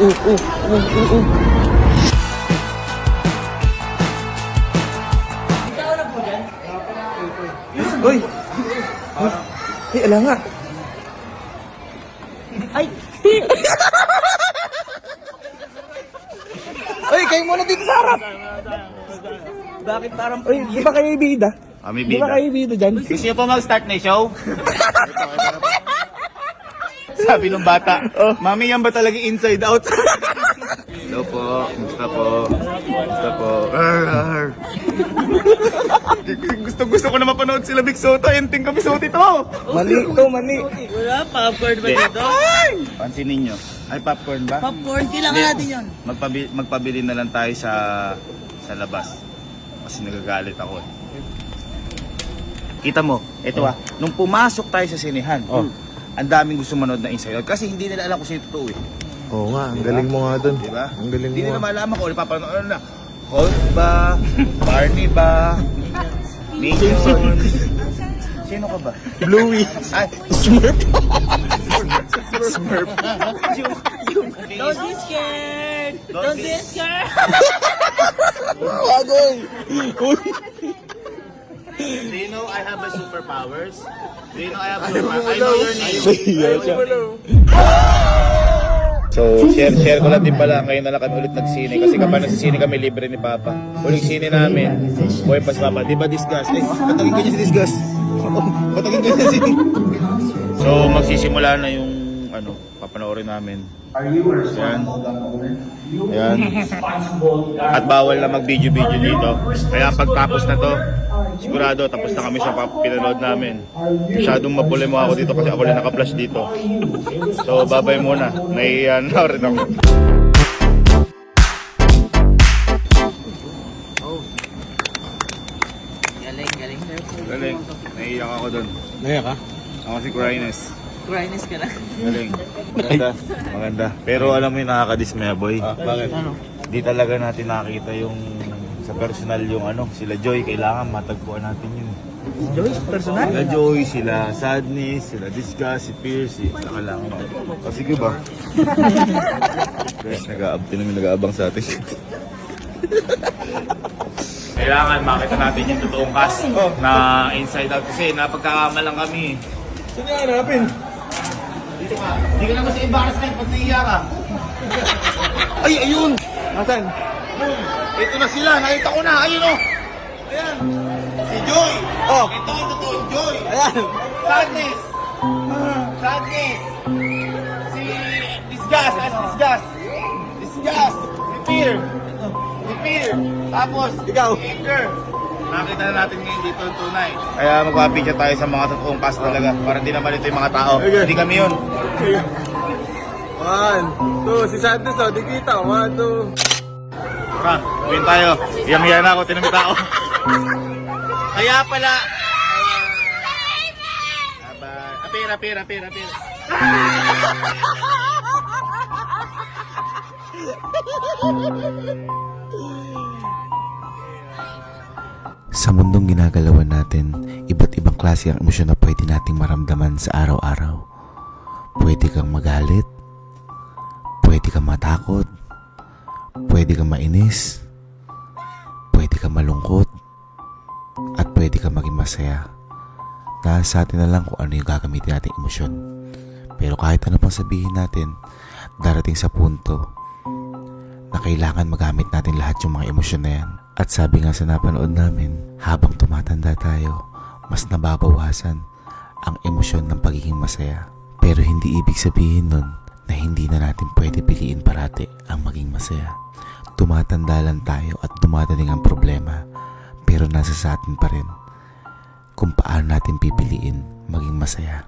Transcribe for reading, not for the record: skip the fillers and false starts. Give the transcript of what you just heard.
Uy! Ay, ala nga. Ay! Uy, kayo muna dito sa harap. Bakit parang Uy, di ba kayo ibida? Kami Di ba bida. kayo ibida dyan? Gusto niyo po mag-start na yung show? Sabi nung bata, Mami, yan ba talaga inside out? Hello po, gusto po. Gusto po. Gusto ko na mapanood sila Big Soto. Enting kami Soto ito. Mali to, mali. wala, popcorn ba dito? Pansinin nyo. Ay, popcorn ba? Popcorn, kailangan natin yun. Magpabili na lang tayo sa labas. Kasi nagagalit ako. Kita mo, ito nung pumasok tayo sa sinehan, ang daming gusto manood na Inside Out kasi hindi nila alam kung sino totoo eh. Oo nga, ang galing mo nga dun. Diba? Ang galing Hindi mo. nila malaman kung napapanood na. Hulk ba? Barney ba? Minions? Sino ka ba? Bluey. Ay, Smurf. Smurf. Don't be scared! Don't be scared! Wagoy. Uy. Do you know I have a superpowers? Do you know I have superpowers? I know your name. So, share ko lang din pala. Ngayon na lang kami ulit nagsine. Kasi kapag nagsisine kami, libre ni Papa. Uling sine namin, buhay pa si Papa. Di ba Disgust? Eh, patagin ko niya si Disgust. Patagin ko niya si... So, magsisimula na yung papanoorin namin. Ayan. Ayan. At bawal na mag-video-video dito. Kaya pagtapos na to, sigurado tapos na kami sa pinanood namin. Masyadong mapuli mo ako dito kasi ako lang naka-flash dito. So, babay muna. Naiiyan na rin ako. Galing. Galing. Naiiyak ako dun. Naya ka? Ako si Cryness. Cryness ka na. Galing. Maganda. Pero alam mo yung nakakadismaya, boy. Bakit? Di talaga natin nakita yung sa personal yung sila Joy. Kailangan matagpuan natin yun. Joyce, personal? Sila Joy, sila Sadness, sila Disgust, si Pierce, kailangan natin. O sige ba? Guys, nag-aabang sa atin. Kailangan makita natin yung totoong cast na Inside Out kasi napagkakamalang kami. Saan niya hanapin? Dito ka. Hindi ka naman sa embarrassment pag naiiyak ka. Ay, ayun! Nasaan? Ito na sila, nakita ko na, ayun o. Ayan. Si Joy. Oh. Ito yung totoong Joy. Ayan! Sadness. Sadness. Si Disgust. Disgust. Disgust. Si Peter. Si Peter. Tapos, Ikaw. si Anger. Nakita na natin ngayon dito yung tunay. Kaya magpapicture tayo sa mga totoong cast talaga. Para hindi naman ito yung mga tao. Okay. Hindi kami yun. 1, 2, si Santos di kita. 1, 2. Tara, uwin tayo. Iyang-iya na ako, tinong tao. Kaya pala... Apir. Sa mundong ginagalawan natin, iba't ibang klase ang emosyon na pwede nating maramdaman sa araw-araw. Pwede kang magalit, pwede kang matakot, pwede kang mainis, pwede kang malungkot, at pwede kang maging masaya. Nasa atin na lang kung ano yung gagamitin nating emosyon. Pero kahit ano pang sabihin natin, darating sa punto na kailangan magamit natin lahat yung mga emosyon na yan. At sabi nga sa napanood namin, habang tumatanda tayo, mas nababawasan ang emosyon ng pagiging masaya. Pero hindi ibig sabihin nun na hindi na natin pwede piliin parati ang maging masaya. Tumatanda lang tayo at dumadating ang problema, pero nasa sa atin pa rin kung paano natin pipiliin maging masaya.